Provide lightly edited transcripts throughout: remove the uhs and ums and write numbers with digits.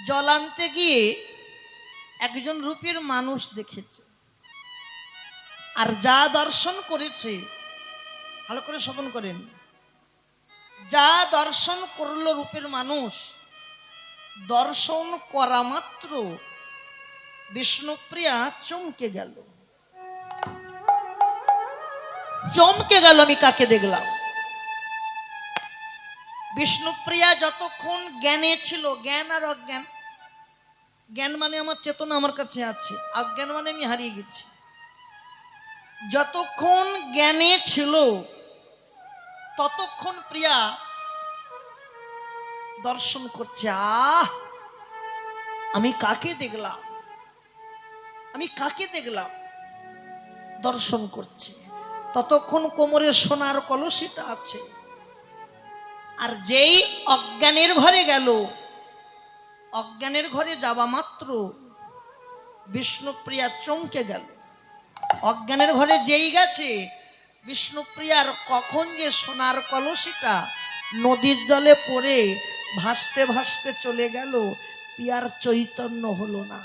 জল আনতে গিয়ে একজন রূপের মানুষ দেখেছে, আর যা দর্শন করেছে, ভালো করে শ্রবণ করেন, যা দর্শন করলো রূপের মানুষ, দর্শন করা মাত্র বিষ্ণুপ্রিয়া চমকে গেল। চমকে গেল, আমি কাকে দেখলাম। বিষ্ণুপ্রিয়া যতক্ষণ জ্ঞানে ছিল, জ্ঞান আর অজ্ঞান, জ্ঞান মানে আমার চেতনা আমার কাছে আছে, অজ্ঞান মানে আমি হারিয়ে গেছি। যতক্ষণ জ্ঞানে ছিল ততক্ষণ প্রিয়া দর্শন করছে। আমি কাকে দেখলাম, আমি কাকে দেখলাম, দর্শন করছে। ততক্ষণ কোমরে সোনার কলসিটা আছে। আর যেই অজ্ঞানের ঘরে গেল, অজ্ঞানের ঘরে যাওয়া মাত্র বিষ্ণুপ্রিয়া চমকে গেল। অজ্ঞানের ঘরে যেই গেছে, বিষ্ণুপ্রিয়ার কখন যে সোনার কলসিটা নদীর জলে পড়ে ভাসতে ভাসতে চলে গেল, প্রিয়ার চৈতন্য হলো না।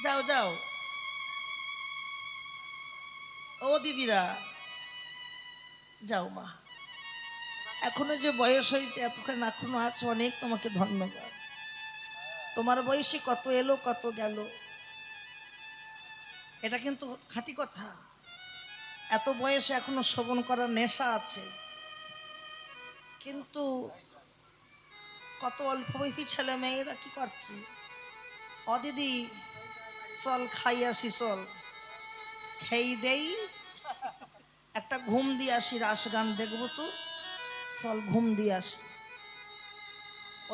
যাও যাও ও দিদিরা, যাও মা, এখনো যে বয়স হয়েছে, এতক্ষণ এখনো আছো, অনেক তোমাকে ধন্যবাদ। তোমার বয়সে কত এলো কত গেল, এটা কিন্তু খাঁটি কথা। এত বয়সে এখনো শ্রবণ করার নেশা আছে, কিন্তু কত অল্প বয়সী ছেলে মেয়েরা কি করছে, ও দিদি চল খাই আসি, চল খেই দেই, একটা ঘুম দিয়ে আসি, রাস গান দেখবো তো, চল ঘুম দিয়ে আসি।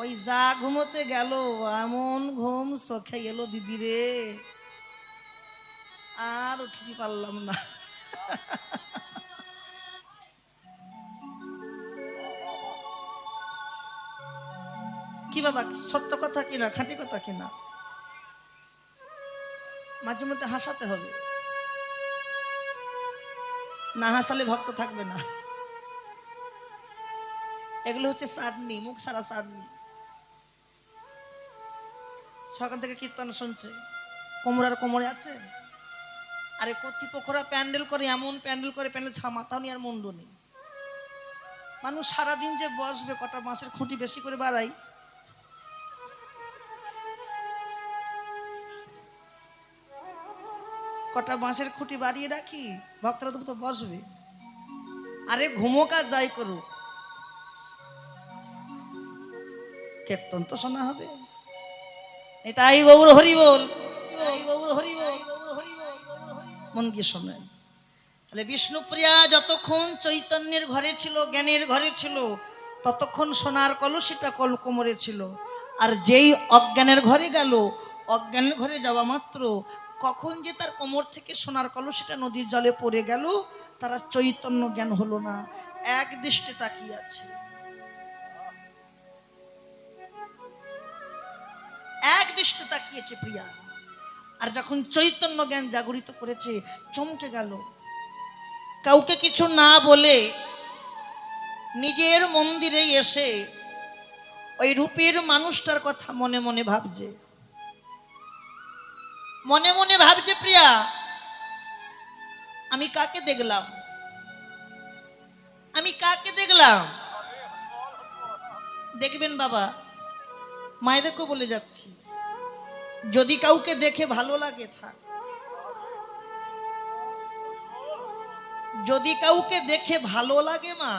ওই যা ঘুমোতে গেল, এমন ঘুম চোখে এলো দিদি রে, আর উঠতে পারলাম না। কি বাবা, সত্য কথা কিনা, খাঁটি কথা কিনা, মাঝে মধ্যে হাসাতে হবে, না হাসালে ভক্ত থাকবে না। এগুলো হচ্ছে চাটনি, মুখ সারা চাটনি। সকাল থেকে কীর্তন শুনছে, কোমরার কোমরে আছে। আরে কর্তৃপক্ষরা প্যান্ডেল করে, এমন প্যান্ডেল করে, প্যান্ডেল মাথাও নেই আর মুন্ড নেই। মানুষ সারাদিন যে বসবে, কটা মাছের খুঁটি বেশি করে বাড়াই, কটা বাঁশের খুঁটি বাড়িয়ে রাখি, ভক্তরা তো বসবে। আরে ঘুমোক আর যাই করুক, কীর্তন তো শোনা হবে। এটাই গৌর হরি বল, গৌর হরি বল, মন দিয়ে শোনেন। তাহলে বিষ্ণুপ্রিয়া যতক্ষণ চৈতন্যের ঘরে ছিল, জ্ঞানের ঘরে ছিল, ততক্ষণ সোনার কলসিটা কোমরে ছিল। আর যেই অজ্ঞানের ঘরে গেল, অজ্ঞানের ঘরে যাওয়া মাত্র কখন যে তার কোমর থেকে সোনার কলসিটা নদীর জলে পড়ে গেল, তারা চৈতন্য জ্ঞান হলো না, এক দৃষ্টে তাকিয়ে আছে, এক দৃষ্টে তাকিয়েছে প্রিয়া। আর যখন চৈতন্য জ্ঞান জাগরিত করেছে, চমকে গেল। কাউকে কিছু না বলে নিজের মন্দিরে এসে ওই রূপের মানুষটার কথা মনে মনে ভাবছে, মনে মনে ভাবছে, প্রিয়া আমি কাকে দেখলাম, আমি কাকে দেখলাম। দেখবেন বাবা, মায়েদেরকে বলে যাচ্ছি, যদি কাউকে দেখে ভালো লাগে থাক, যদি কাউকে দেখে ভালো লাগে মা,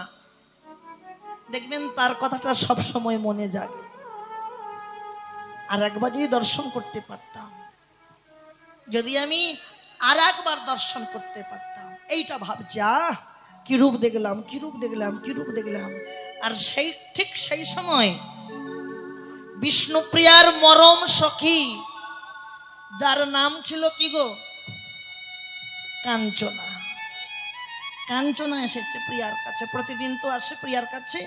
দেখবেন তার কথাটা সব সময় মনে জাগে। আর একবার যদি দর্শন করতে পারতাম, যদি আমি আর একবার দর্শন করতে পারতাম, এইটা ভাবছি, কি রূপ দেখলাম, কি রূপ দেখলাম, কি রূপ দেখলাম। আর সেই ঠিক সেই সময় বিষ্ণুপ্রিয়ার মরম সখী, যার নাম ছিল কি গো, কাঞ্চনা, কাঞ্চনা এসেছে প্রিয়ার কাছে। প্রতিদিন তো আসে প্রিয়ার কাছে,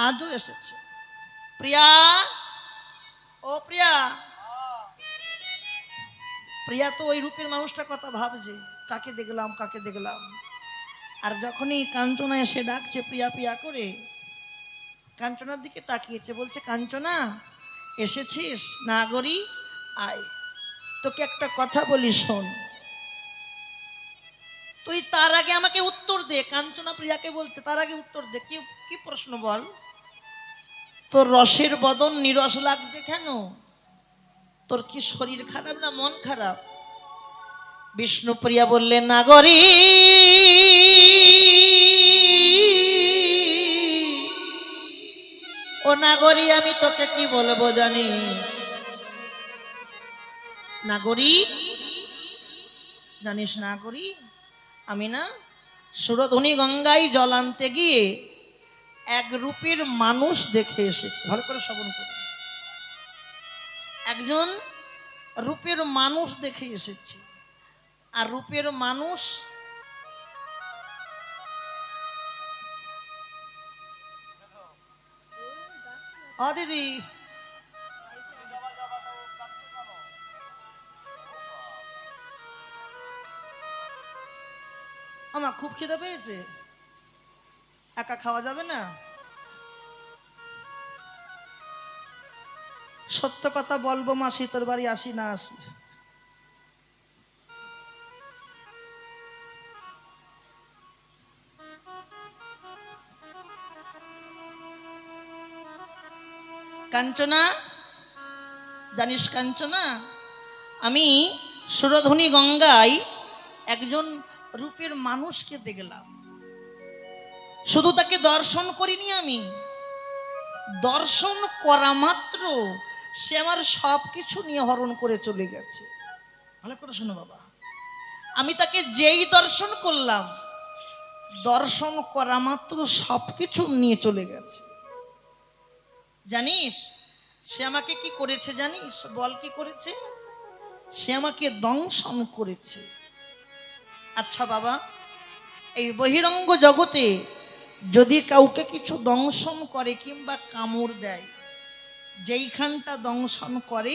আজও এসেছে। প্রিয়া, ও প্রিয়া, প্রিয়া তো ওই রূপের মানুষটার কথা ভাবছে, কাকে দেখলাম, কাকে দেখলাম। আর যখনই কাঞ্চনা এসে ডাকছে প্রিয়া প্রিয়া করে, কাঞ্চনার দিকে তাকিয়েছে, বলছে কাঞ্চনা এসেছিস? নাগরী আয়, তোকে একটা কথা বলি শোন। তুই তার আগে আমাকে উত্তর দে। কাঞ্চনা প্রিয়াকে বলছে তার আগে উত্তর দে, কি কি প্রশ্ন বল। তোর রসের বদন নিরস লাগছে কেন? তোর কি শরীর খারাপ না মন খারাপ? বিষ্ণুপ্রিয়া বললেন নাগরী, ও নাগরী আমি তোকে কি বলবো জানিস? নাগরী জানিস নাগরী, আমি না সুরধনী গঙ্গায় জল আনতে গিয়ে এক রূপের মানুষ দেখে এসেছি। ভালো করে শ্রবণ করুন। একজন রূপের মানুষ দেখে এসেছি। আর রূপের মানুষ দিদি আমার খুব খিদে পেয়েছে, একা খাওয়া যাবে না। সত্য কথা বলবো মাসি, তোর বাড়ি আসি না আসি। কাঞ্চনা জানিস কাঞ্চনা, আমি সুরধনী গঙ্গায় একজন রূপের মানুষকে দেখলাম। শুধু তাকে দর্শন করিনি, আমি দর্শন করা মাত্র সে আমার সবকিছু নিয়ে হরণ করে চলে গেছে। ভালো করে শোনো বাবা, আমি তাকে যেই দর্শন করলাম, দর্শন করা মাত্র সবকিছু নিয়ে চলে গেছে। জানিস সে আমাকে কি করেছে? জানিস বল কি করেছে? সে আমাকে দংশন করেছে। আচ্ছা বাবা, এই বহিরঙ্গ জগতে যদি কাউকে কিছু দংশন করে কিংবা কামড় দেয়, যেইখানটা দংশন করে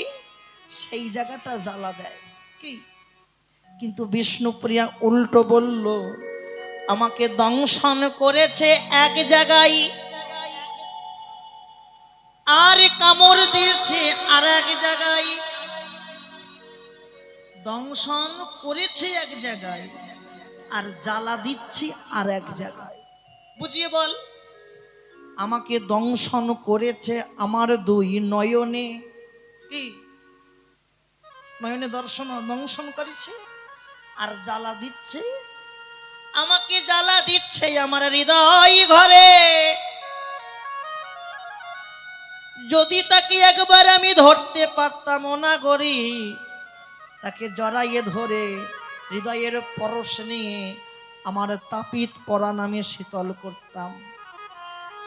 সেই জায়গাটা জ্বালা দেয় কি? কিন্তু বিষ্ণুপ্রিয়া উল্টো বলল, আমাকে দংশন করেছে এক জায়গায়, আর কামড় দিয়েছে আর এক জায়গায়। দংশন করেছে এক জায়গায় আর জ্বালা দিচ্ছি আর এক জায়গায়। বুঝিয়ে বল। আমাকে দংশন করেছে আমার দুই নয়নে, কি নয়নে দংশন করেছে, আর জ্বালা দিচ্ছে, আমাকে জ্বালা দিচ্ছে আমার হৃদয় ঘরে। যদি তাকে একবার আমি ধরতে পারতাম না করি, তাকে জড়াইয়ে ধরে হৃদয়ের পরশ নিয়ে আমার তাপিত পরাণ আমি শীতল করতাম।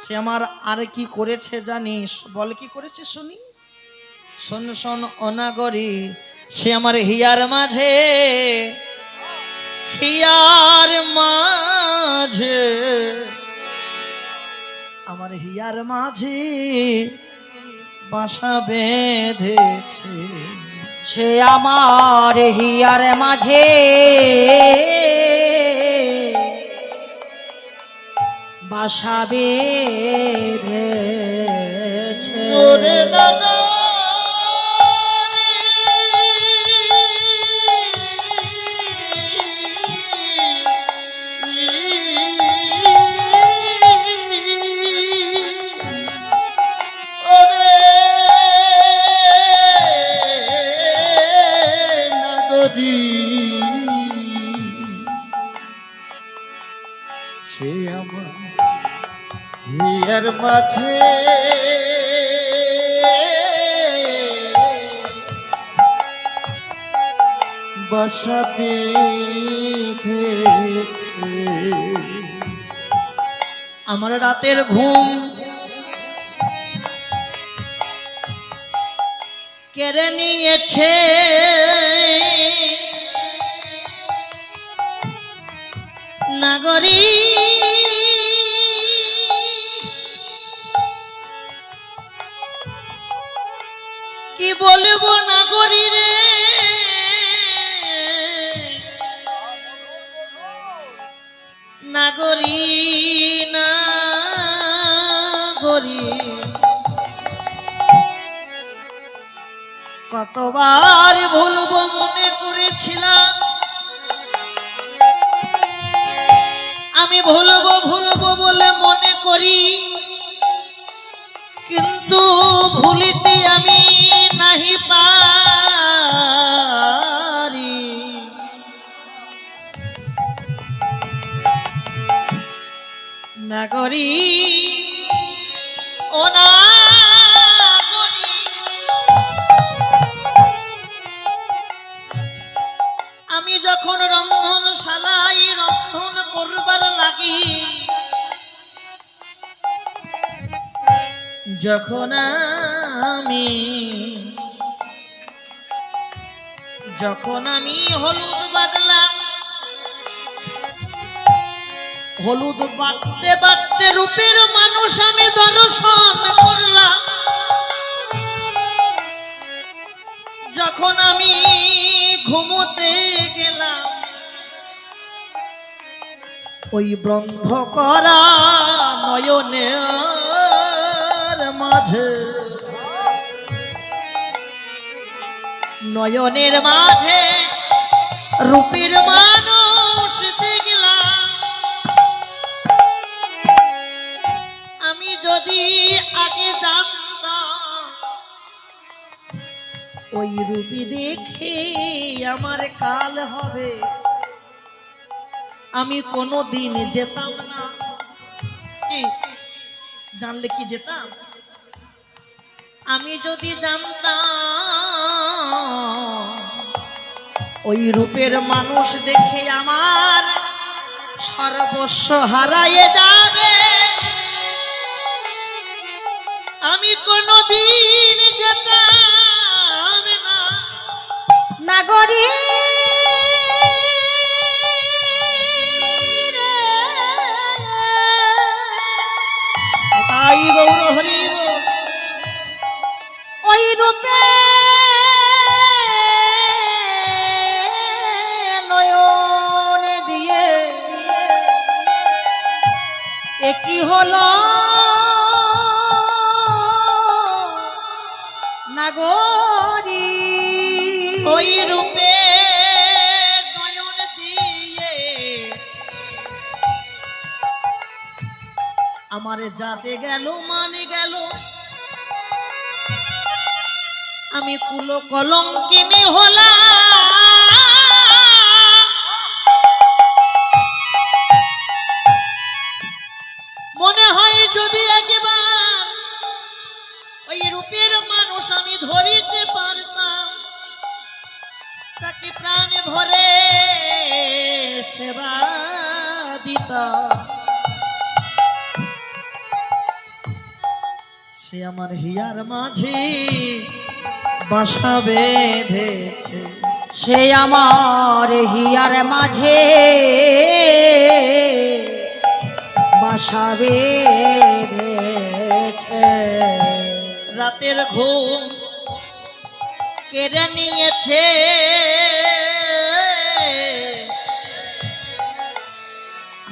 সে আমার আর কি করেছে জানিস? বল কি করেছে শুনি। শোন শোন অনাগরী, সে আমার হিয়ার মাঝে, হিয়ার মাঝে, আমার হিয়ার মাঝে বাসা বেঁধেছে। সে আমার হিয়ার মাঝে বাসা বেঁধেছে। সে আমার হিয়ার মাঝে বাসা বেঁধেছে। আমার রাতের ঘুম কেড়ে নিয়েছে, নাগরী কি বলবো নাগরী রে, নাগরী নাগরী কতবার ভুলবো মনে করেছিলাম, আমি ভুলবো বলে মনে করি, কিন্তু ভুলিতে আমি নাহি পারি। নাগরী ও নাগরী, আমি যখন রন্ধনশালায় রন্ধন করবার লাগি, যখন আমি হলুদ বাটলাম, হলুদ বাটতে বাটতে রূপের মানুষ আমি দর্শন করলাম, যখন আমি ঘুমোতে গেলাম, ওই বন্ধ করা নয়নের মাঝে, নয়নের মাঝে রূপের মানুষ দেখলাম। আমি যদি আগে জানতাম ওই রূপী দেখে আমার কাল হবে, আমি কোনোদিন যেতাম না। কি জানলে কি যেতাম? আমি যদি জানতাম ওই রূপের মানুষ দেখে আমার সর্বস্ব হারাইয়ে যাবে, আমি কোনোদিন যেতাম না। নাগরী তাই গৌর হরি বল। ওই রূপে নয়নে দিয়ে একই হলো নাগরী। ওই রূপে নয়ন দিয়ে আমার যাতে গেল মানে গেল, আমি কুল কলঙ্কিনী হলাম। মনে হয় যদি একবার ওই রূপের মানুষ আমি ধরিতে পারতাম, তাকে প্রাণে ভরে সেবা দিতাম, সে আমার হিয়ার মাঝে বাসা বেঁধেছে, সে আমার হিয়ার মাঝে বাসা বেঁধেছে। রাতের ঘুম কেড়ে নিয়েছে,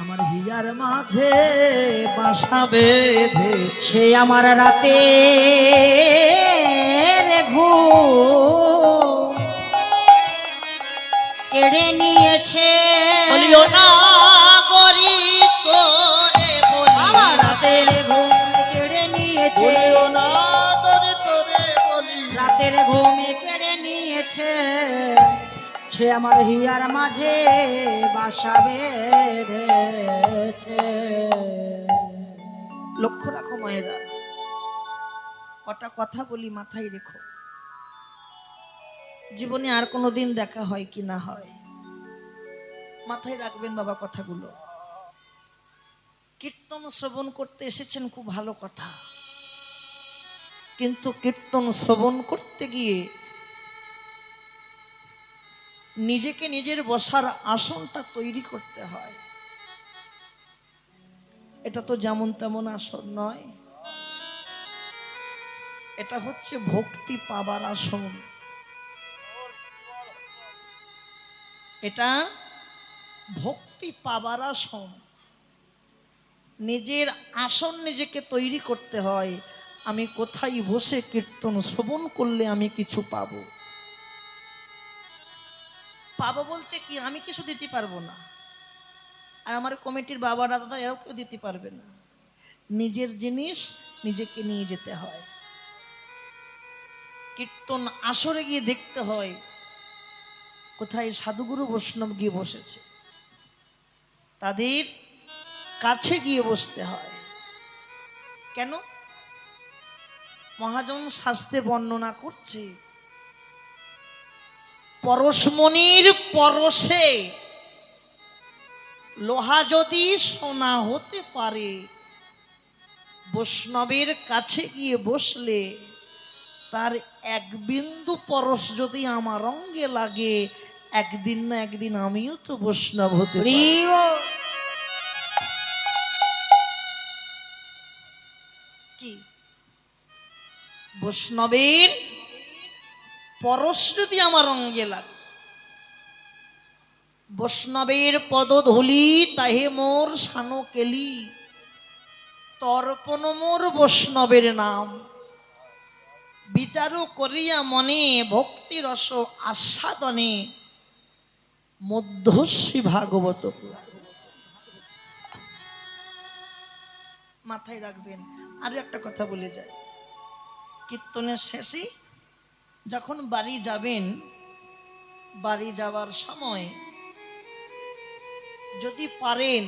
আমার হিয়ার মাঝে বাসা বেঁধে, সে আমার রাতের ঘুম কেড়ে নিয়েছে। বলিও না গরি তোরে বলি, আমার রাতের ঘুম কেড়ে নিয়েছে, বলিও না তোরে তোরে বলি, রাতের ঘুম কেড়ে নিয়েছে। সে আমার হিয়ার মাঝে বাসা বেঁধেছে। লক্ষ্য রাখো মায়েরা, কটা কথা বলি মাথায় রেখো, জীবনে আর কোনোদিন দেখা হয় কি না হয় মাথায় রাখবেন বাবা কথাগুলো। কীর্তন শ্রবণ করতে এসেছেন খুব ভালো কথা, কিন্তু কীর্তন শ্রবণ করতে গিয়ে নিজেকে নিজের বসার আসনটা তৈরি করতে হয়। এটা তো যেমন তেমন আসন নয়, এটা হচ্ছে ভক্তি পাবার আসন। এটা ভক্তি পাবার আসন। নিজের আসন নিজেকে তৈরি করতে হয়। আমি কোথায় বসে কীর্তন শ্রবণ করলে আমি কিছু পাবো। পাবো বলতে কি, আমি কিছু দিতে পারবো না, আর আমার কমিটির বাবা দাদা এরাও কেউ দিতে পারবে না। নিজের জিনিস নিজেকে নিয়ে যেতে হয়। কীর্তন আসরে গিয়ে দেখতে হয় কোথায় সাধুগুরু বৈষ্ণব গিয়ে বসেছে, তাদের কাছে গিয়ে বসতে হয়। কেন? মহাজন শাস্ত্রে বর্ণনা করছে, পরশমণির পরশে লোহা যদি সোনা হতে পারে, বৈষ্ণবের কাছে গিয়ে বসলে তার এক বিন্দু পরশ যদি আমার অঙ্গে লাগে, একদিন না একদিন আমিও তো বৈষ্ণব হতে পারি। কি বৈষ্ণবের পরশ যদি আমার অঙ্গে লাগে, বৈষ্ণবের পদধূলি তাহে মোর সানো কেলি, তর্পণ মোর বৈষ্ণবের নাম, বিচারও করিয়া মনে ভক্তি রস আস্বাদনে, মধ্যশ্রী ভাগবত পুরাণ। মাথায় রাখবেন। আরো একটা কথা বলে যায়, কীর্তনের শেষে যখন বাড়ি যাবেন, বাড়ি যাওয়ার সময় যদি পারেন,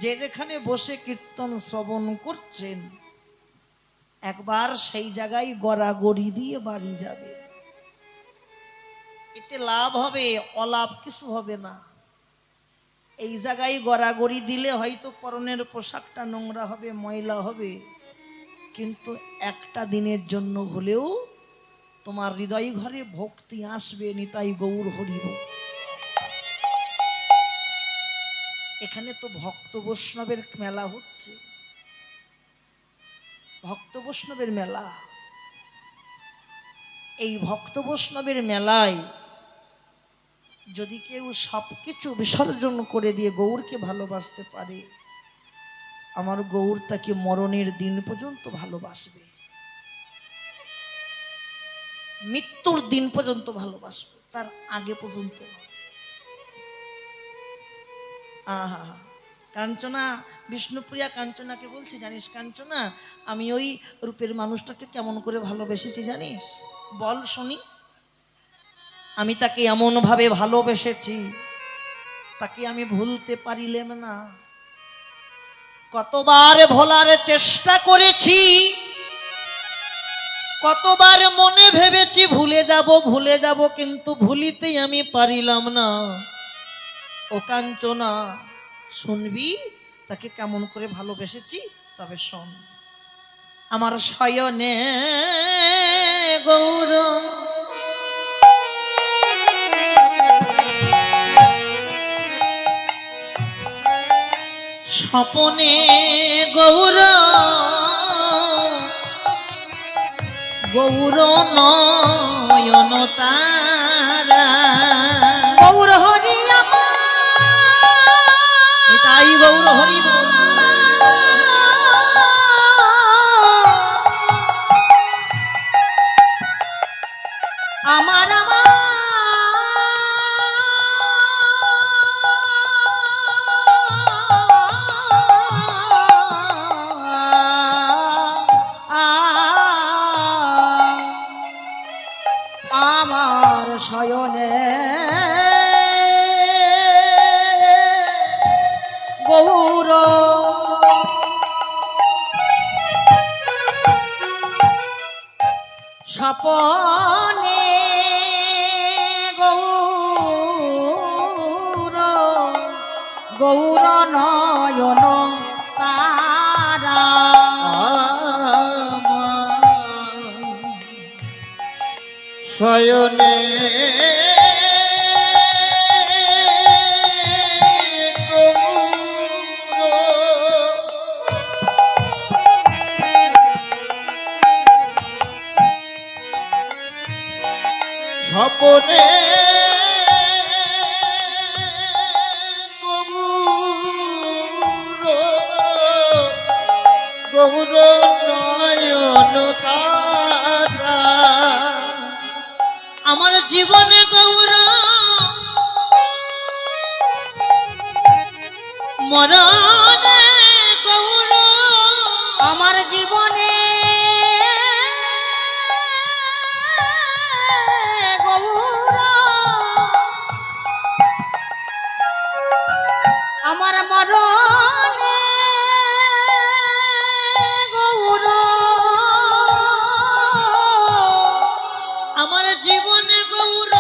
যে যেখানে বসে কীর্তন শ্রবণ করছেন, একবার সেই জায়গায় গড়াগড়ি দিয়ে বাড়ি যাবে। এতে লাভ হবে, অলাভ কিছু হবে না। এই জায়গায় গড়াগড়ি দিলে হয়তো পরনের পোশাকটা নোংরা হবে, ময়লা হবে, কিন্তু একটা দিনের জন্য হলেও তোমার হৃদয় ঘরে ভক্তি আসবে। নিতাই গৌর হরিব। এখানে তো ভক্ত বৈষ্ণবের মেলা হচ্ছে, ভক্ত বৈষ্ণবের মেলা। এই ভক্ত বৈষ্ণবের মেলায় যদি কেউ সবকিছু বিসর্জন করে দিয়ে গৌরকে ভালোবাসতে পারে, আমার গৌর তাকে মরণের দিন পর্যন্ত ভালোবাসবে, মৃত্যুর দিন পর্যন্ত ভালোবাসবে, তার আগে পর্যন্ত। আহা, কাঞ্চনা, বিষ্ণুপ্রিয়া কাঞ্চনাকে বলছি, জানিস কাঞ্চনা, আমি ওই রূপের মানুষটাকে কেমন করে ভালোবেসেছি জানিস? বল শুনি। আমি তাকে এমন ভাবে ভালোবেসেছি, তাকে আমি ভুলতে পারিলাম না। কতবার ভোলার চেষ্টা করেছি, কতবার মনে ভেবেছি ভুলে যাব, কিন্তু ভুলিতেই আমি পারিলাম না। ও কাঞ্চনা, শুনবি তাকে কেমন করে ভালোবেসেছি? তবে শোন। আমার শয়নে গৌর স্বপনে গৌর, গৌর নয়ন তারা, গৌর হরি তাই গৌর হরি বল। আমার আমার শয়নে গৌর স্বপনে গৌর, গৌর নয়ন তারা, শয়নে স্বপনে গৌর গৌর নয়ন তারা আমার জীবনে গৌর মরণে গৌর আমার জীবনে গৌর আমার মরণে গৌর আমার জীবনে গৌর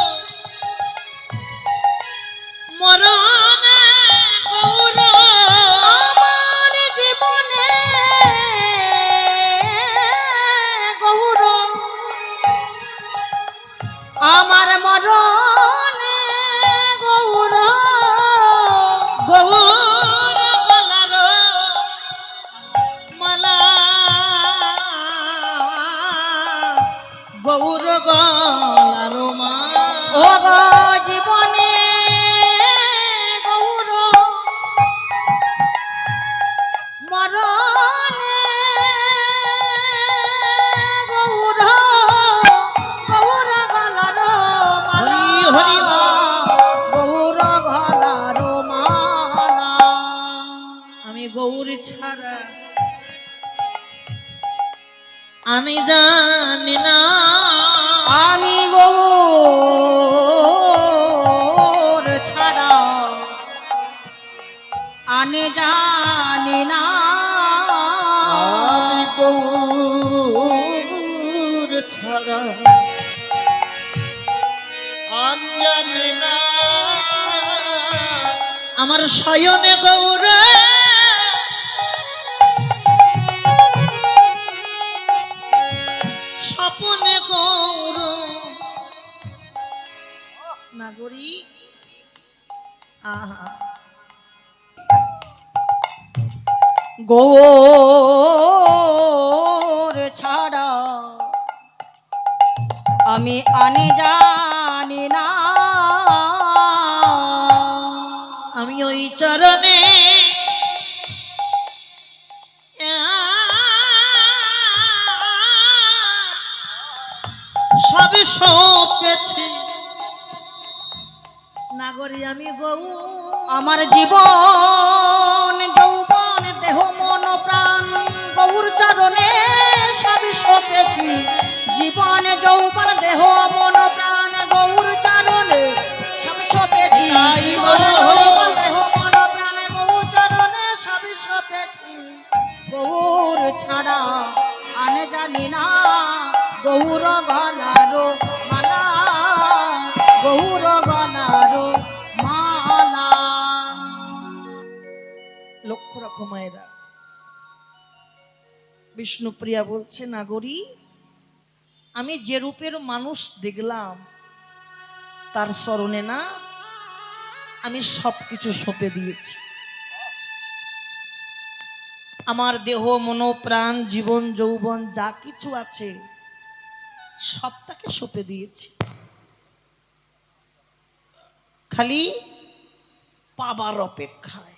মরণে গৌর আমার জীবনে গৌর আমার মরণে গৌর গৌর গলার মালা গৌর গলার মালা ও গো জীবনে গৌর মরণে গৌর গৌর গলার মালা হরি হরি গৌর গলার মালা আমি গৌরী ছাড়া আমি জানি না আমি গৌর ছাড়া আনে জানি না আমি গৌর ছাড়া জানি না আমার শয়নে গৌর স্বপনে গৌর নাগরিক আহা গৌর ছাড়া আমি আনে জানি না আমি ওই চরণে সবে সপেছি নাগরী আমি গৌ আমার জীবন যৌবন দেহ মন প্রাণ গৌর চরণে সবই সপেছি জীবন যৌবন দেহ মন প্রাণ গৌর চরণে সব সপেছি তাই জীবন বলো। দেহ মন প্রাণ গৌর চরণে সবই সপেছি গৌর ছাড়া আনে জানি না গৌর গলারো মালা গৌর গলারো মালা লক্ষ্য রাখো মায়েরা বিষ্ণুপ্রিয়া বলছে নাগরী আমি যে রূপের মানুষ দেখলাম তার স্মরণে না আমি সবকিছু সঁপে দিয়েছি আমার দেহ মন প্রাণ জীবন যৌবন যা কিছু আছে সবটাকে সঁপে দিয়েছি খালি পাবার অপেক্ষায়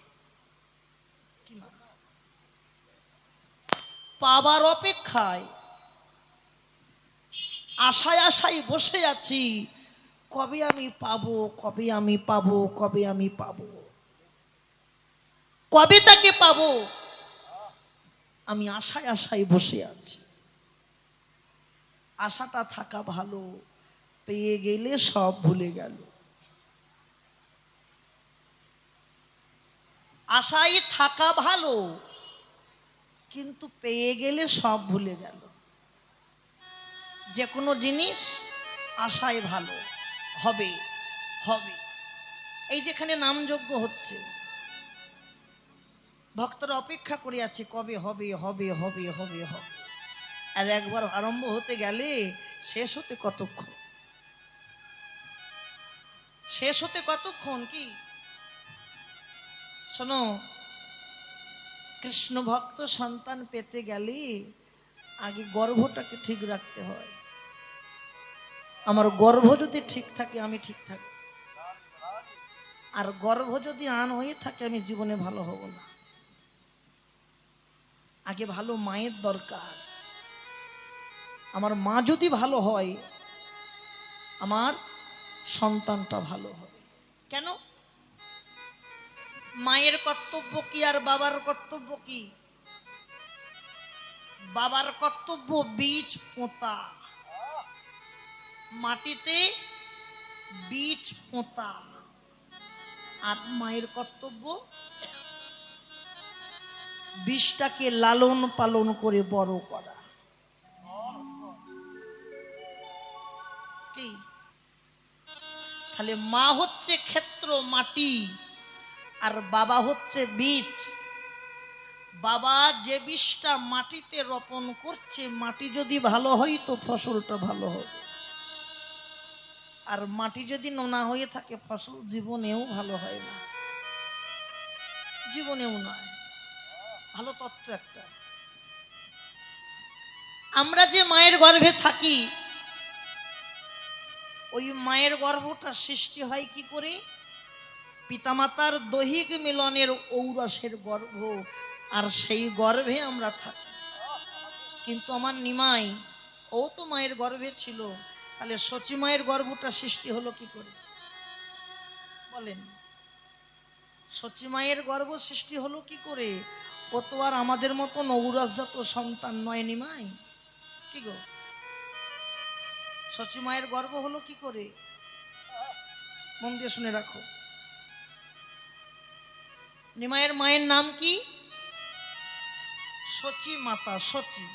পাবার অপেক্ষায় আশায় আশায় বসে আছি কবে আমি পাবো কবে আমি পাবো কবে আমি পাবো কবে তাকে পাবো আমি আশায় আশায় বসে আছি আশাটা থাকা ভালো পেয়ে গেলে সব ভুলে গেল আশায় থাকা ভালো কিন্তু পেয়ে গেলে সব ভুলে গেল যে কোনো জিনিস আশায় ভালো হবে হবে এই যেখানে নামযজ্ঞ হচ্ছে ভক্তরা অপেক্ষা করে আছে কবে হবে হবে হবে হবে হবে আর একবার আরম্ভ হতে গেলে শেষ হতে কতক্ষণ শেষ হতে কতক্ষণ কি শোনো কৃষ্ণ ভক্ত সন্তান পেতে গেলে আগে গর্ভটাকে ঠিক রাখতে হয় আমার গর্ভ যদি ঠিক থাকে আমি ঠিক থাকি আর গর্ভ যদি আন হয়ে থাকে আমি জীবনে ভালো হব না আগে ভালো মায়ের দরকার। আমার মা যদি ভালো হয়, আমার সন্তানটা ভালো হবে। কেন? মায়ের কর্তব্য কি আর বাবার কর্তব্য কি? বাবার কর্তব্য বীজ পোঁতা, মাটিতে বীজ পোঁতা, আর মায়ের কর্তব্য বীজটাকে লালন পালন করে বড় করা। কি? তাহলে মা হচ্ছে ক্ষেত্র মাটি, আর বাবা হচ্ছে বীজ। বাবা যে বীজটা মাটিতে রোপণ করছে, মাটি যদি ভালো হয় তো ফসলটা ভালো হবে, আর মাটি যদি নোনা হয়ে থাকে ফসল জীবনেও ভালো হয় না, জীবনেও নয়। ভালো তত্ত্ব একটা। আমরা যে মায়ের গর্ভে থাকি, ওই মায়ের গর্ভটা সৃষ্টি হয় কি করে? পিতামাতার দৈহিক মিলনের ঔরসের গর্ভ, আর সেই গর্ভে আমরা থাকি। কিন্তু আমার নিমাই, ও তো মায়ের গর্ভে ছিল, তাহলে সচি মায়ের গর্ভটা সৃষ্টি হলো কি করে বলেন? সচি মায়ের গর্ভ সৃষ্টি হলো কি করে? ও তো আর আমাদের মতন ঔরসজাত সন্তান নয় নিমাই। কি গো, সচি মায়ের গর্ভ হলো কি করে? মন দিয়ে শুনে রাখো। নিমাইয়ের মায়ের নাম কি? সচি মাতা। সচি,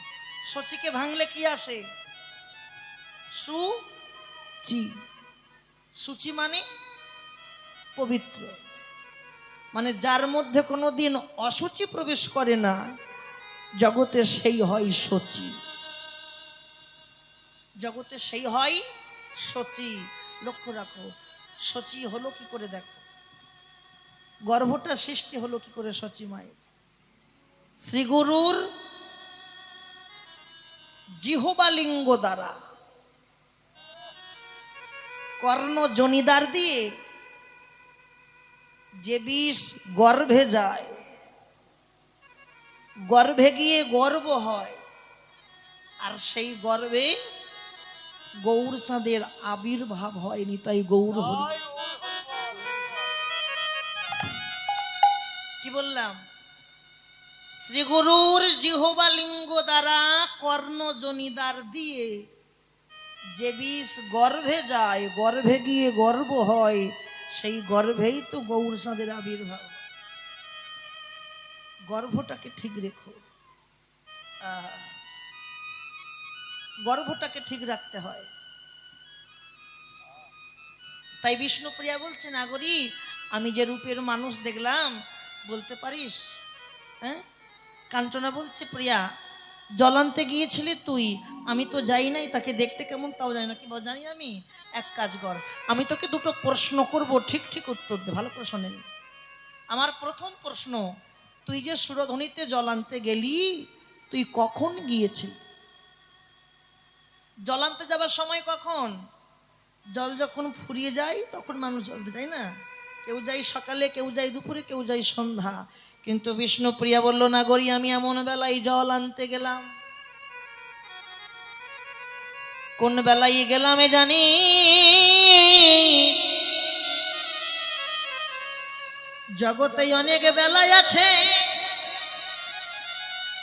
সচিকে ভাঙলে কি আসে? সুচি। সুচি মানে পবিত্র, মানে যার মধ্যে কোনোদিন অসুচি প্রবেশ করে না জগতে, সেই হয় সচি। জগতে সেই হয় সচি। লক্ষ্য রাখো, সচি হলো কি করে? দেখো, গর্ভটা সৃষ্টি হলো কি করে সচি মায়ের? শ্রীগুরুর জিহবা লিঙ্গ দ্বারা, কর্ণ জনিদার দিয়ে যে বিষ গর্ভে যায়, গর্ভে গিয়ে গর্ভ হয়, আর সেই গর্ভে গৌর চাঁদের আবির্ভাব হয়নি, তাই গৌর হরি। কি বললাম? শ্রীগুরুর জিহবা লিঙ্গ দ্বারা কর্ণ জনিদার দিয়ে যে বিষ গর্ভে যায়, গর্ভে গিয়ে গর্ভ হয়, সেই গর্ভেই তো গৌর চাঁদের আবির্ভাব। গর্ভটাকে ঠিক রেখো, গর্ভটাকে ঠিক রাখতে হয়। তাই বিষ্ণুপ্রিয়া বলছে, নাগরী আমি যে রূপের মানুষ দেখলাম বলতে পারিস? হ্যাঁ, কাঞ্চনা বলছে, প্রিয়া জল আনতে গিয়েছিলি তুই, আমি তো যাই নাই, তাকে দেখতে কেমন তাও জানি না। কি জানি আমি? এক কাজ কর, আমি তোকে দুটো প্রশ্ন করব, ঠিক ঠিক উত্তর দে, ভালো করে শোনেন। আমার প্রথম প্রশ্ন, তুই যে সুরধনীতে জল আনতে গেলি, তুই কখন গিয়েছিলি? জল আনতে যাবার সময় কখন? জল যখন ফুরিয়ে যায় তখন মানুষ জল যায় না? কেউ যায় সকালে, কেউ যায় দুপুরে, কেউ যায় সন্ধ্যা। কিন্তু বিষ্ণুপ্রিয়া বলল, না গরি আমি এমন বেলায় জল আনতে গেলাম। কোন বেলায় গেলাম এ জানিস? জগতে অনেক বেলায় আছে,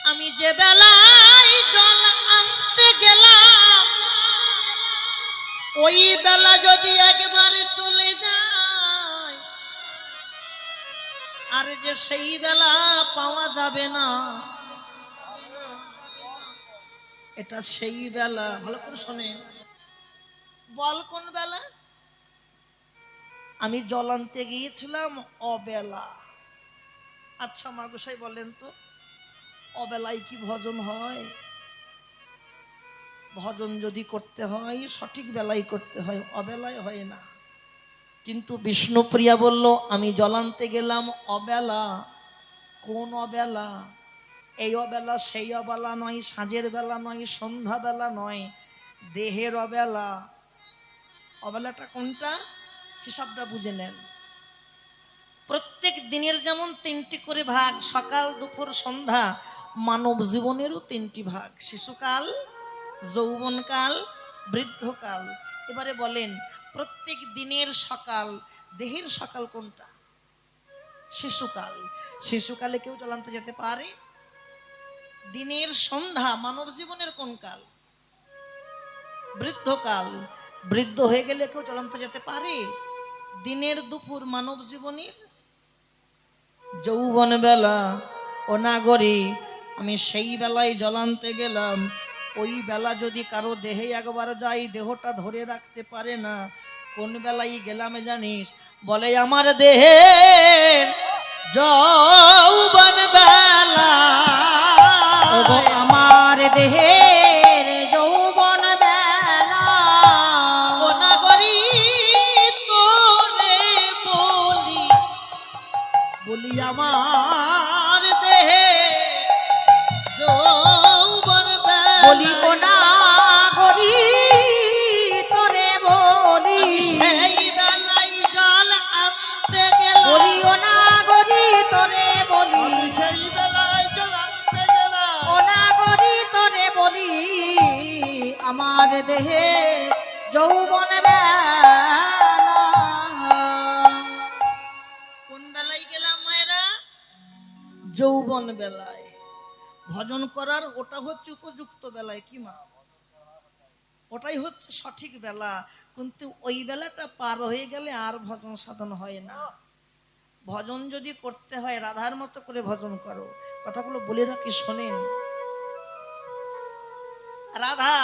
আমি যে বেলায় জল আনতে গেলাম, ওই বেলা যদি একবারে চলে যায়, আর যে সেই বেলা পাওয়া যাবে না, এটা সেই বেলা। ভালো করে শোনে, বল কোন বেলা? আমি জল আনতে গিয়েছিলাম অবেলা। আচ্ছা মা গোসাই বলেন তো, অবেলায় কি ভজন হয়? ভজন যদি করতে হয় সঠিক বেলায় করতে হয়, অবেলায় হয় না। কিন্তু বিষ্ণুপ্রিয়া বলল, আমি জল আনতে গেলাম অবেলা। কোন অবেলা? এই অবেলা সেই অবেলা নয়, সাঁঝের বেলা নয়, সন্ধ্যা বেলা নয়, দেহের অবেলা। অবেলাটা কোনটা? হিসাবটা বুঝে নেন। প্রত্যেক দিনের যেমন তিনটি করে ভাগ, সকাল দুপুর সন্ধ্যা, মানব জীবনেরও তিনটি ভাগ, শিশুকাল, যৌবনকাল, বৃদ্ধকাল। এবারে বলেন, প্রত্যেক দিনের সকাল, দেহের সকাল কোনটা? শিশুকাল। শিশুকালে কেউ চলান্তে যেতে পারে? দিনের সন্ধ্যা মানব জীবনের কোন কাল? বৃদ্ধকাল। বৃদ্ধ হয়ে গেলে কেউ চলান্তে যেতে পারে? দিনের দুপুর মানব জীবনের। যৌবন বেলা ও নাগরী, আমি সেই বেলায় জলান্তে গেলাম, ওই বেলা যদি কারো দেহে একবার যাই দেহটা ধরে রাখতে পারে না। কোন বেলায় গেলাম জানিস? বলে আমার দেহে যৌবন বেলা, ওগো আমার দেহের যৌবন বেলা, ও নাগরী তোরে বলি, বলি আমার দেহে যৌবন বলি বেলা, ও না করি তোরে বলি, সেই বেলায় জল আনতে গেলাম, বলি ও না করি তোরে বলি, সেই বেলায় চলাতে গেলাম, ও না করি তোরে বলি, আমার দেহে যৌবন বেলা। কোন বেলায় গেলাম মায়েরা? যৌবন বেলায়। ভজন করার ওটা হচ্ছে উপযুক্ত বেলায়, কি মা? ওটাই হচ্ছে সঠিক বেলা। কিন্তু ওই বেলাটা পার হয়ে গেলে আর ভজন সাধন হয় না। ভজন যদি করতে হয় রাধার মতো করে ভজন করো। কথাগুলো বলে রাখি, শোনেন। রাধা,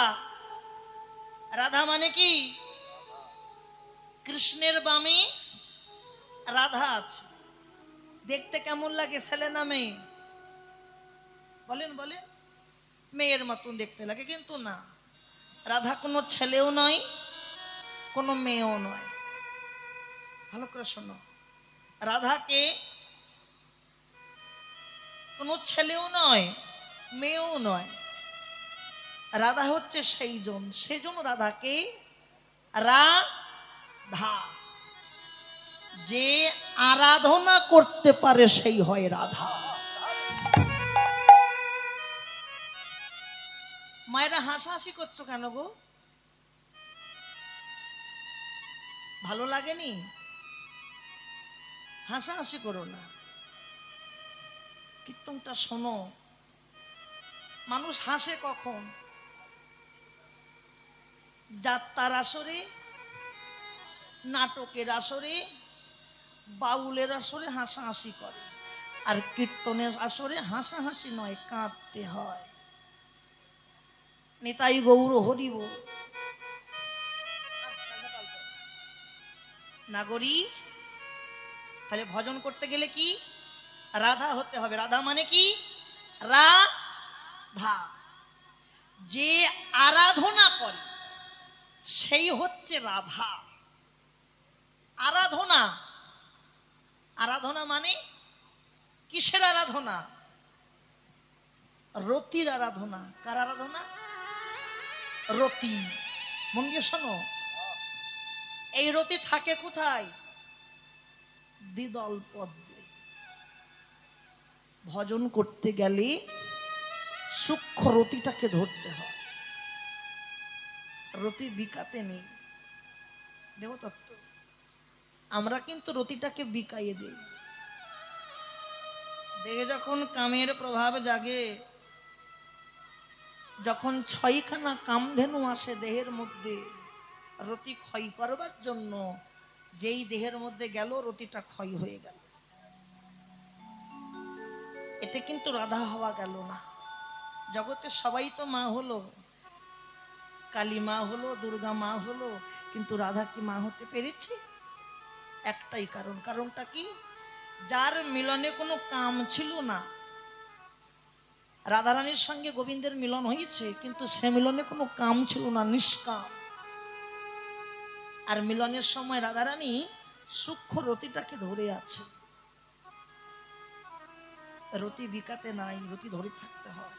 রাধা মানে কি? কৃষ্ণের বামে রাধা আছে। দেখতে কেমন লাগে, ছেলে না মেয়ে? বলেন বলেন। মেয়ের মতন দেখতে লাগে, কিন্তু না, রাধা কোনো ছেলেও নয়, কোনো মেয়েও নয়। ভালো করে শোনো, রাধাকে কোনো ছেলেও নয়, মেয়েও নয়। রাধা হচ্ছে সেই জন, সেজন্য রাধাকে রাধা। যে আরাধনা করতে পারে সেই হয় রাধা। মায়েরা হাসাহাসি করছো কেন গো? ভালো লাগেনি? হাসাহাসি করো না, কীর্তনটা শোনো। মানুষ হাসে কখন? যাত্রার আসরে, নাটকের আসরে, বাউলের আসরে হাসাহাসি করে। আর কীর্তনের আসরে হাসাহাসি নয়, কাঁদতে হয়। নিতাই গৌর হরিব। নাগরী, তাহলে ভজন করতে গেলে কি? রাধা হতে হবে। রাধা মানে কি? রাধা। যে আরাধনা করে সেই হচ্ছে রাধা। আরাধনা, আরাধনা মানে কিসের আরাধনা? রতির আরাধনা। কার আরাধনা? রতি। মন দিয়ে শোনো, এই রতি থাকে কোথায়? দ্বিদল পদ্মে। ভজন করতে গেলে সূক্ষ্ম রতিটাকে ধরতে হয়। রতি বিকাতে নেই। দেবতত্ত্ব, আমরা কিন্তু রতিটাকে বিকাইয়ে দিই। দেখে যখন কামের প্রভাব জাগে, যখন 6খানা কামধেনু আসে দেহের মধ্যে রতি ক্ষয় করবার জন্য, যেই দেহের মধ্যে গেল রতিটা ক্ষয় হয়ে গেল। এতে কিন্তু রাধা হওয়া গেল না। জগতে সবাই তো মা হলো, কালী মা হলো, দুর্গা মা হলো, কিন্তু রাধা কি মা হতে পেরেছে? একটাই কারণ। কারণটা কি? যার মিলনে কোনো কাম ছিল না। রাধারানীর সঙ্গে গোবিন্দের মিলন হয়েছে, কিন্তু সে মিলনে কোনো কাম ছিল না, নিষ্কাম। আর মিলনের সময় রাধারানী সূক্ষ্ম রতিটাকে ধরে আছে। রতি বিকাতে নাই, রতি ধরে থাকতে হয়।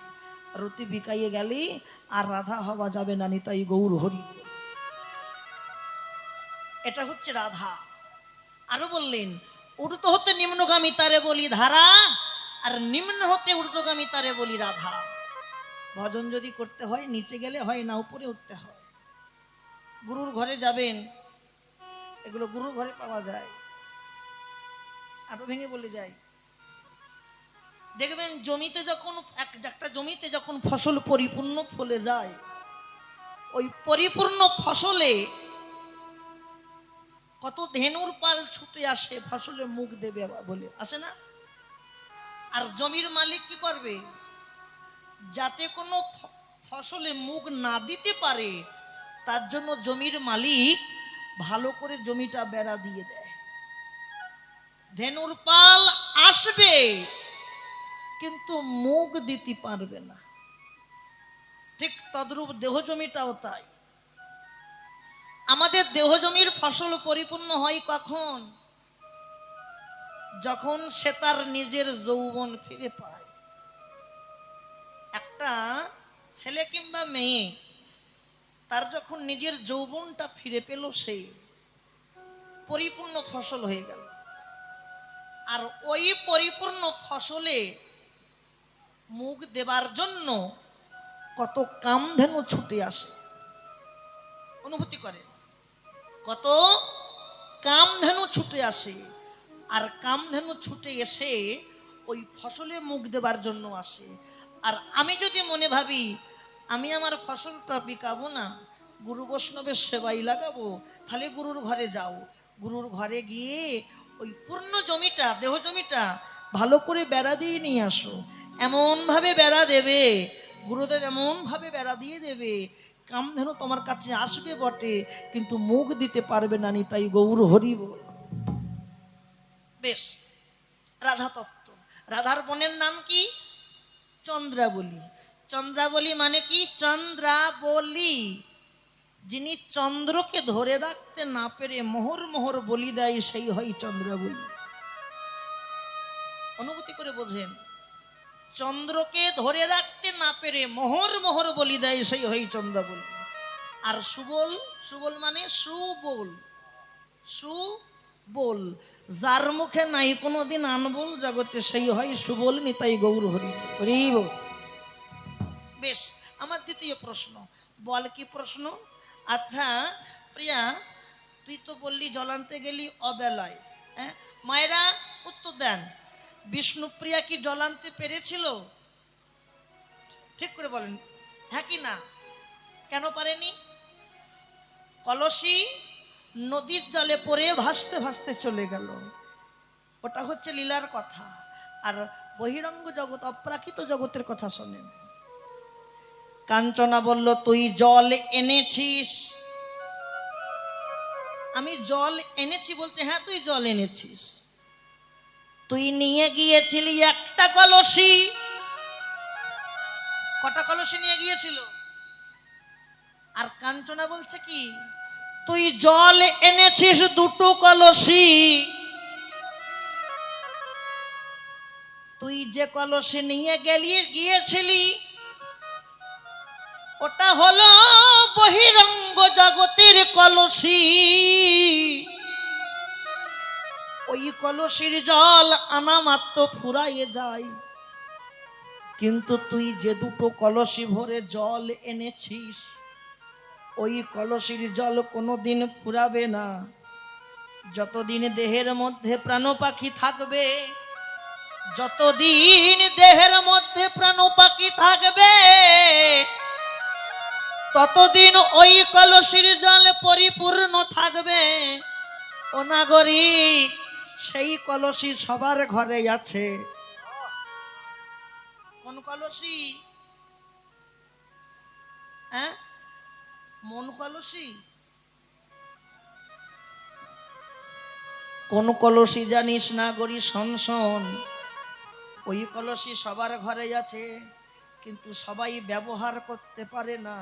রতি বিকাইয়ে গেলে আর রাধা হওয়া যাবে না। নিতাই গৌর হরি। এটা হচ্ছে রাধা। আরো বললেন, উঠত হতে নিম্নগামী তারে বলি ধারা, আর নিম্ন হতে ঊর্ধ্বগামী তারে বলি রাধা। ভজন যদি করতে হয় নিচে গেলে হয় না, উপরে উঠতে হয়। গুরুর ঘরে যাবেন, এগুলো গুরুর ঘরে পাওয়া যায়। আরো ভেঙে বলে যায়, দেখবেন জমিতে যখন একটা জমিতে যখন ফসল পরিপূর্ণ ফলে যায়, ওই পরিপূর্ণ ফসলে কত ধেনুর পাল ছুটে আসে ফসলে মুখ দেবে বলে, আসে না? আর জমির মালিক কি করবে? যাতে কোনো ফসলে মুখ না দিতে পারে তার জন্য জমির মালিক ভালো করে জমিটা বেড়া দিয়ে দেয়। ধেনুর পাল আসবে কিন্তু মুখ দিতে পারবে না। ঠিক তদ্রূপ দেহ জমিটাও তাই। আমাদের দেহ জমির ফসল পরিপূর্ণ হয় কখন? যখন সে তার নিজের যৌবন ফিরে পায়। একটা ছেলে কিংবা মেয়ে তার যখন নিজের যৌবনটা ফিরে পেল, সে পরিপূর্ণ ফসল হয়ে গেল। আর ওই পরিপূর্ণ ফসলে মুখ দেবার জন্য কত কামধেনু ছুটে আসে, অনুভূতি করে। কত কামধেনু ছুটে আসে, আর কামধেনু ছুটে এসে ওই ফসলে মুখ দেবার জন্য আসে। আর আমি যদি মনে ভাবি আমি আমার ফসলটা বিকাবো না, গুরু বৈষ্ণবের সেবাই লাগাবো, তাহলে গুরুর ঘরে যাও। গুরুর ঘরে গিয়ে ওই পূর্ণ জমিটা, দেহ জমিটা ভালো করে বেড়া দিয়ে নিয়ে আসো। এমন ভাবে বেড়া দেবে, গুরুদেব এমন ভাবে বেড়া দিয়ে দেবে, কামধেনু তোমার কাছে আসবে বটে কিন্তু মুখ দিতে পারবে না। তাই গৌর হরি বল। বেশ, রাধা তত্ত্ব। রাধার বোনের নাম কি? চন্দ্রাবলী। চন্দ্রাবলী মানে কি? চন্দ্রাবলী, যিনি চন্দ্রকে ধরে রাখতে না পেরে মোহর মোহর বলি দেয়, সেই হয় চন্দ্রাবলী। অনুভূতি করে বোঝেন, চন্দ্রকে ধরে রাখতে না পেরে মোহর মোহর বলি দেয়, সেই হয় চন্দ্রাবলী। আর সুবল, সুবল মানে সুবল, সুবল, যার মুখে নাই কোনোদিন আনবল জগতে, সেই হয় সুবল। নিতাই গৌর হরি হরি বল। বেশ, আমার দ্বিতীয় প্রশ্ন। বল কি প্রশ্ন? আচ্ছা প্রিয়া, তুই তো বললি জল আনতে গেলি অবেলায়, হ্যাঁ? মায়েরা উত্তর দেন, বিষ্ণুপ্রিয়া কি জল আনতে পেরেছিল? ঠিক করে বলেন, হ্যাঁ কি না? কেন পারেনি? কলসি নদীর জলে পড়ে ভাসতে ভাসতে চলে গেল, ওটা হচ্ছে লীলার কথা। আর বহিরঙ্গ জগৎ, অপ্রাকৃত জগতের কথা শোনেন। কাঞ্চনা বলল, তুই জল এনেছিস? আমি জল এনেছি বলছে, হ্যাঁ তুই জল এনেছিস। তুই নিয়ে গিয়েছিলি একটা কলসি। কটা কলসি নিয়ে গিয়েছিল? আর কাঞ্চনা বলছে কি, তুই জল এনেছিস দুটো কলসি। তুই যে কলসি নিয়ে গিয়েছিলি ওটা হলো বহিরঙ্গ জগতের কলসি। ওই কলসির জল আনা মাত্র ফুরাইয়ে যায়, কিন্তু তুই যে দুটো কলসি ভরে জল এনেছিস ওই কলসির জল কোনোদিন ফুরাবে না। যতদিন দেহের মধ্যে প্রাণ পাখি থাকবে, যতদিন দেহের মধ্যে প্রাণ পাখি থাকবে, ততদিন ওই কলসির জল পরিপূর্ণ থাকবে। ও নাগরিক, সেই কলসি সবার ঘরে আছে। কোন কলসি? হ্যাঁ, মন কলসি? কোন কলসি জানিস না গরি? শোন, ওই কলসি সবার ঘরে আছে, কিন্তু সবাই ব্যবহার করতে পারে না।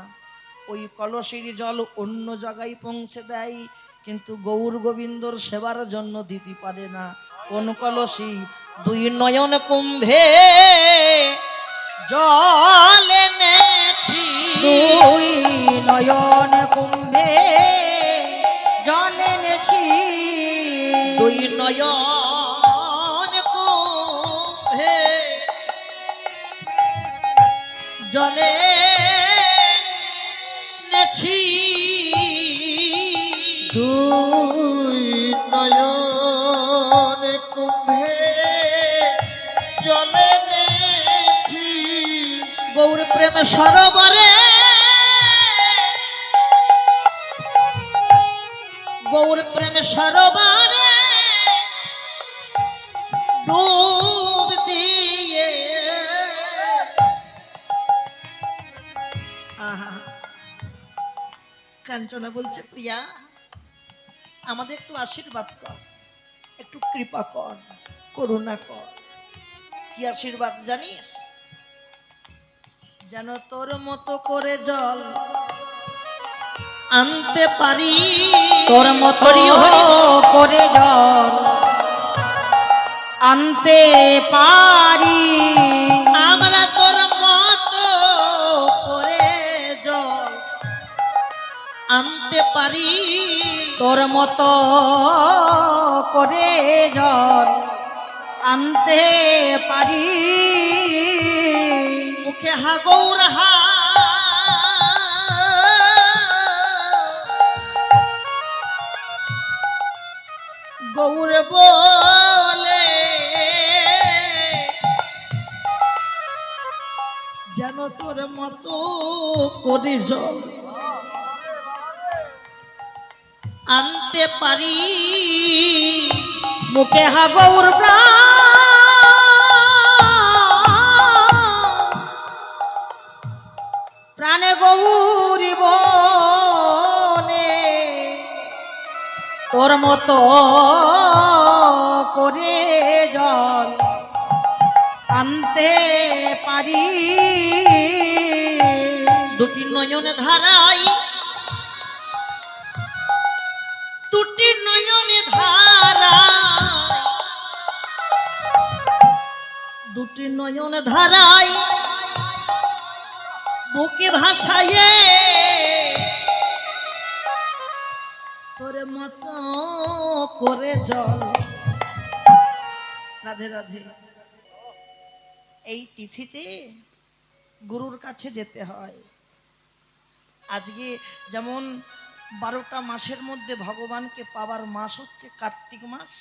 ওই কলসির জল অন্য জায়গায় পৌঁছে দেয়, কিন্তু গৌর গোবিন্দর সেবার জন্য দিতে পারে না। কোন কলসি? দুই নয়ন কুম্ভে জল এনেছি। দুই নয়ন কুম্ভে জল এনেছি। দুই নয়ন কুম্ভে নেছি দুই নয়ন কুম্ভে জলে নেছি গৌর প্রেম সরোবরে গৌর প্রেম সরোবরে ডুব দিয়ে আহা কাঞ্চনা বলছে প্রিয়া আমাদের একটু আশীর্বাদ কর একটু কৃপা কর করুণা কর কি আশীর্বাদ জানিস যেন তোর মতো করে জল আনতে পারি তোর মতো হরি হরি বল। করে জল আনতে পারি আমরা তোর মতো করে জল আনতে পারি তোর মতো করে জল আনতে পারি মুখে হা গৌর হা গৌর বলে যেন তোর মতো করে জল আনতে পারি মুখে হা গৌর প্রাণে গৌরী বলে তোর মতো করে জল আনতে পারি দুটি নয়ন ধারাই দুটি নয়নে ধারাই দুটি নয়ন ধারাই বুকে ভাসাইয়ে তোর মতো করে জল রাধে রাধে এই তিথিতে গুরুর কাছে যেতে হয় আজকে যেমন 12টা মাসের মধ্যে ভগবানকে পাওয়ার মাস হচ্ছে কার্তিক মাস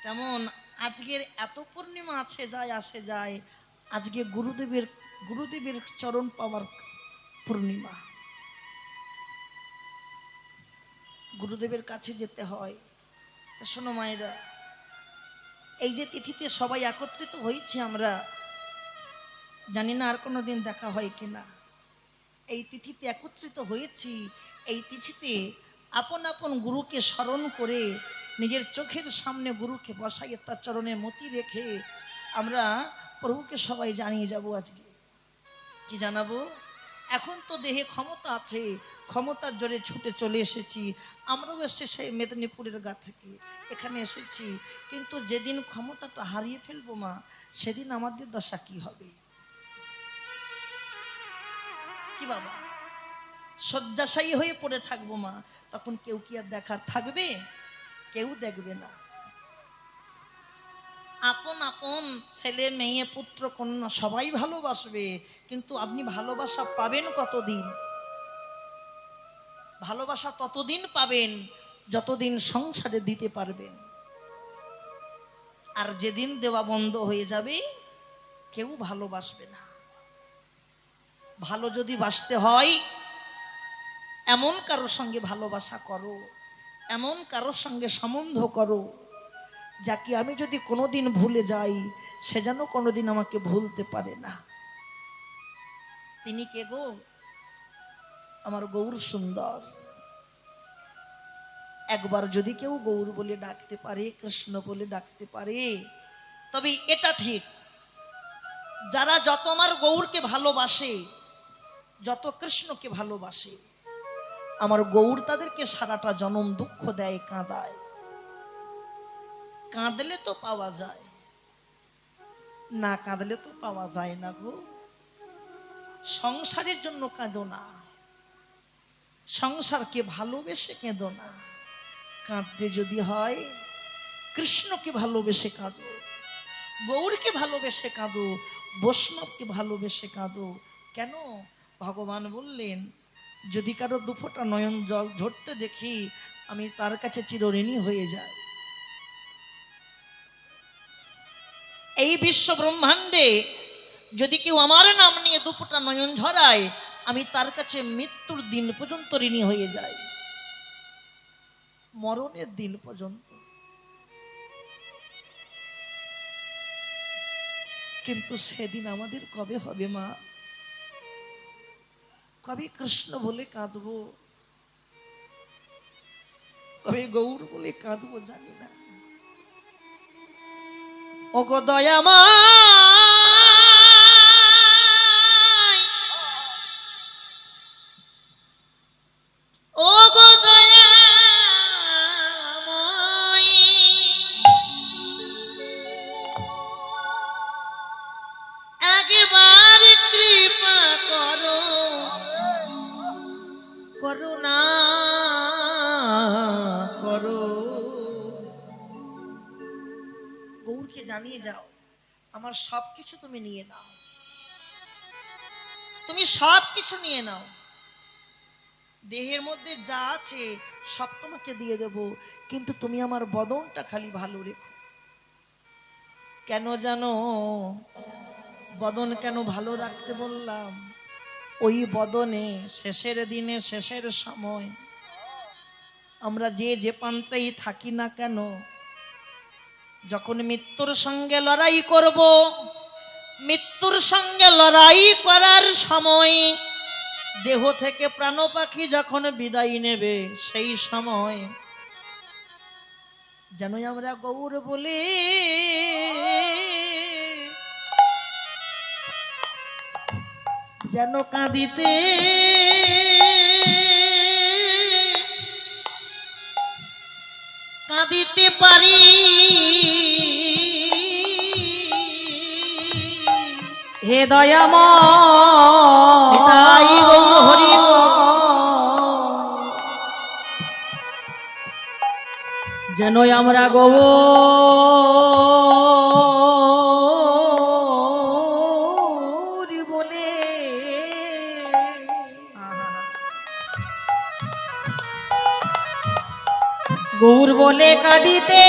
তেমন আজকের এত পূর্ণিমা আছে যায় আসে যায় আজকে গুরুদেবের চরণ পাওয়ার পূর্ণিমা গুরুদেবের কাছে যেতে হয় শোনো মায়েরা এই যে তিথিতে সবাই একত্রিত হয়েছে আমরা জানি না আর কোনো দিন দেখা হয় কিনা এই তিথিতে একত্রিত হয়েছি এই তিথিতে আপন আপন গুরুকে স্মরণ করে নিজের চোখের সামনে গুরুকে বসাইয়ে তার চরণে মতি রেখে আমরা প্রভুকে সবাই জানিয়ে যাব আজকে কি জানাবো এখন তো দেহে ক্ষমতা আছে ক্ষমতার জোরে ছুটে চলে এসেছি আমরাও এসেছি সেই মেদিনীপুরের গা থেকে এখানে এসেছি কিন্তু যেদিন ক্ষমতাটা হারিয়ে ফেলবো মা সেদিন আমাদের দশা কি হবে কি বাবা শয্যাশায়ী হয়ে পড়ে থাকবো মা তখন কেউ কি আর দেখার থাকবে কেউ দেখবে না আপন আপন ছেলে মেয়ে পুত্র কন্যা সবাই ভালোবাসবে কিন্তু আপনি ভালোবাসা পাবেন কতদিন ভালোবাসা ততদিন পাবেন যতদিন সংসারে দিতে পারবেন আর যেদিন দেওয়া বন্ধ হয়ে যাবে কেউ ভালোবাসবে না ভালো যদি বাসতে হয় এমন কারোর সঙ্গে ভালোবাসা করো এমন কারোর সঙ্গে সম্বন্ধ করো যাকে আমি যদি কোনোদিন ভুলে যাই সে যেন কোনোদিন আমাকে ভুলতে পারে না তিনি কে গো আমার গৌর সুন্দর একবার যদি কেউ গৌর বলে ডাকতে পারে কৃষ্ণ বলে ডাকতে পারে তবে এটা ঠিক যারা যত আমার গৌরকে ভালোবাসে যত কৃষ্ণকে ভালোবাসে আমার গৌর তাদেরকে সারাটা জনম দুঃখ দেয় কাঁদায় কাঁদলে তো পাওয়া যায় না কাঁদলে তো পাওয়া যায় না গো সংসারের জন্য কাঁদো না সংসারকে ভালোবেসে কেঁদো না কাঁদতে যদি হয় কৃষ্ণকে ভালোবেসে কাঁদো গৌরকে ভালোবেসে কাঁদো বৈষ্ণবকে ভালোবেসে কাঁদো কেন ভগবান বললেন যদি কারো দুফোঁটা নয়ন জল ঝরতে দেখি আমি তার কাছে চিরঋণী হয়ে যাই। এই বিশ্ব ব্রহ্মাণ্ডে যদি কেউ আমার নাম নিয়ে দুফোঁটা নয়ন ঝরায় আমি তার কাছে মৃত্যুর দিন পর্যন্ত ঋণী হয়ে যাই, মরণের দিন পর্যন্ত। কিন্তু সেদিন আমাদের কবে হবে মা? কবে কৃষ্ণ বলে কাঁদবো, কবে গৌর বলে কাঁদবো জানি না। ওগো দয়ামা, ওগো দয়াময়, একবার কৃপা করো, করুণা করো। গৌরকে জানিয়ে যাও আমার সবকিছু তুমি নিয়ে নাও, তুমি সবকিছু নিয়ে নাও, দেহের মধ্যে যা আছে সব তোমাকে দিয়ে দেব, কিন্তু তুমি আমার বদনটা খালি ভালো রেখো। কেন জানো বদন কেন ভালো রাখতে বললাম? ওই বদনে শেষের দিনে শেষের সময় আমরা যে যে প্রান্তেই থাকি না কেন, যখন মৃত্যুর সঙ্গে লড়াই করব, মৃত্যুর সঙ্গে লড়াই করার সময় দেহ থেকে প্রাণ পাখি যখন বিদায় নেবে সেই সময় যেন আমরা গৌর বলি যেন কাঁদিতে কাঁদিতে পারি। হে দয়াময় তাই গৌর হরি যেন আমরা গৌর বলে গৌর বলে কাঁদিতে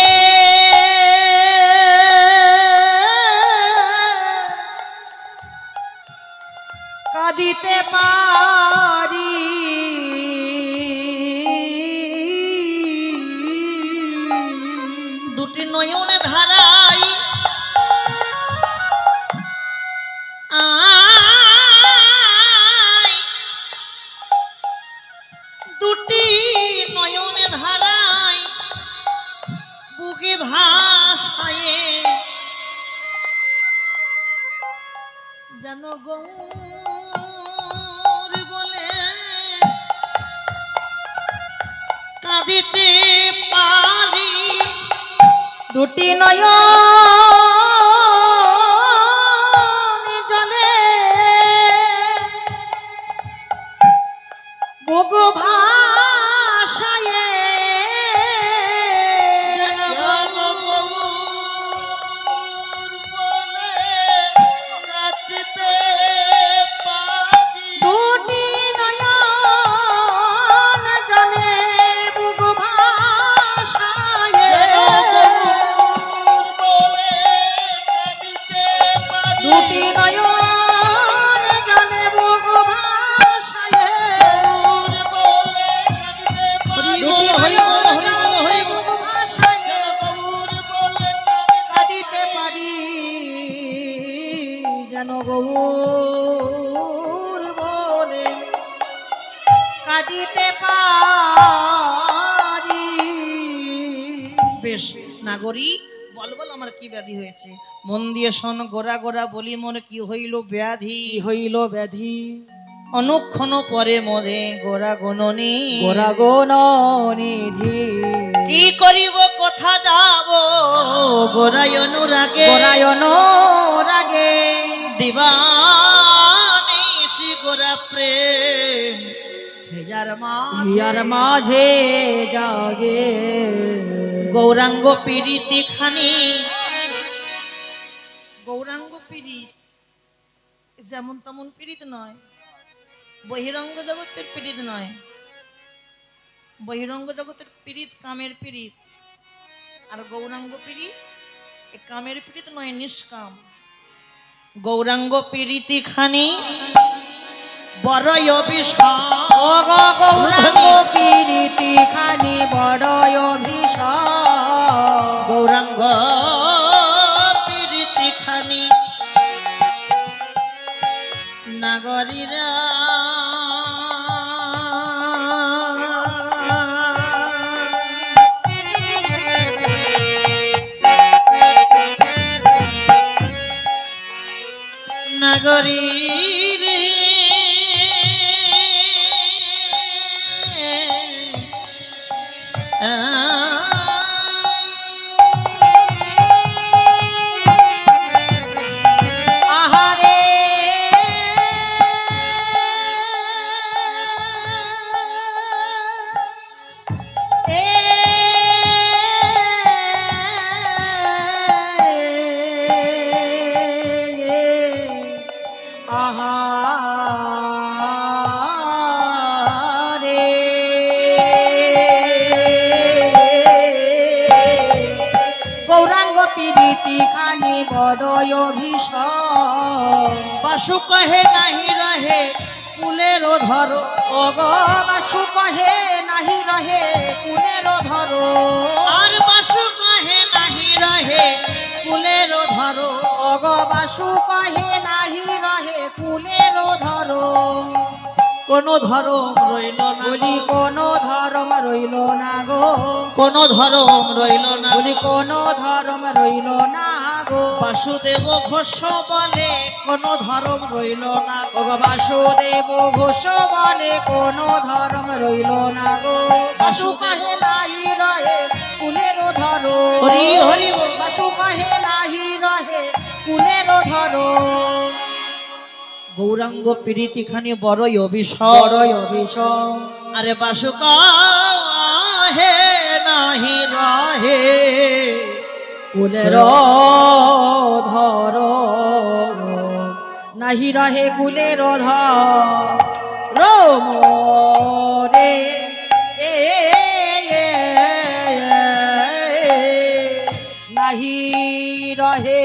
কাঁদিতে পারি। দুটি নয়নে ধারাই দুটি নয়নে ধারাই বুকে ভাসায়ে যেন গৌর বলে কাঁদিতে পারি। দুটি নয়ন জলে বুক ভাসায়ে যেন গৌর বলে কাঁদিতে পারি। দুটি নয়ন জলে বুক ভাসায়ে দুটি নয়ন জলে বুক ভাসায়ে দুটি নয়ন জলে বুক ভাসায়ে কাঁদিতে পারি যেন গৌর বলে কাঁদিতে পারি। বেশ নাগরী বল বল আমার কি ব্যাধি হয়েছে? মন দিয়ে শোন গোরা গোরা বলি মোর কি হইল ব্যাধি। কি হইল ব্যাধি? অনুক্ষণ পরে মদে গোরা গণনি গোরা গণ নিধি কি করিব কোথা যাব গোরায় অনুরাগে গোরায়ন রাগে দিবানিশি গোরা প্রেম হেয়ার মা হিয়ার মাঝে জাগে গৌরাঙ্গ পীড়িতি খানি। গৌরাঙ্গ পীড়িত যেমন তেমন পীড়িত নয়, বহিরঙ্গ জগতের পীড়িত নয়, বহিরঙ্গ জগতের পীড়িত কামের পীড়িত, আর গৌরাঙ্গ পীড়িত এ কামের পীড়িত নয়, নিষ্কাম। গৌরাঙ্গ পীড়িতি খানি বড়ই অভিশাপ, ও গো গৌরাঙ্গ পীড়িতি খানি বড়ই অভিশাপ। গৌরাঙ্গ পীড়িতি খানি নাগরীরা নাগরী রে আহারে আহারে গৌরাঙ্গ পীড়িতি খানি বড়ই অভিশাপ। বাসু কহে নাহি রহে কুলের ধরো, ও গো বাসু কহে নাহি রহে কুলের ধরো। আর বাসু কহে নাহি রহে কুলের ধরো, ও গো বাসু কহে নাহি রহে কুলের ধরো। কোন ধরম রইল না বলি কোন ধর্ম রইল না গো, কোন ধরম রইল না বলি কোন ধর্ম রইল না গো। বাসুদেব ঘোষ বলে কোন ধরম রইল না ও গো বাসুদেব ঘোষ বলে কোন ধর্ম রইল না গো। বাসু কহে নাহি রহে কুলের ধরো, হরি হরি বল। বাসু কহে নাহি রহে কুলের ধরো। গৌরাঙ্গ পীড়িতি খানি বড়ই অভিশাপ, বড়ই অভিশাপ। আরে বাসু কহে নাহি রহে কুলের ধর নাহি রহে কুলের ধর মোরে এ নাহি রহে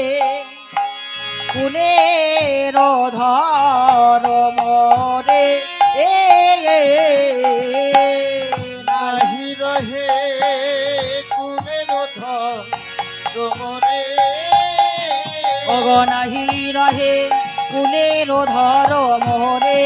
কুলের ধর মোরে এ নাহি রহে কুলের ধরে অগ নাহি রহে কুলের ধর মোরে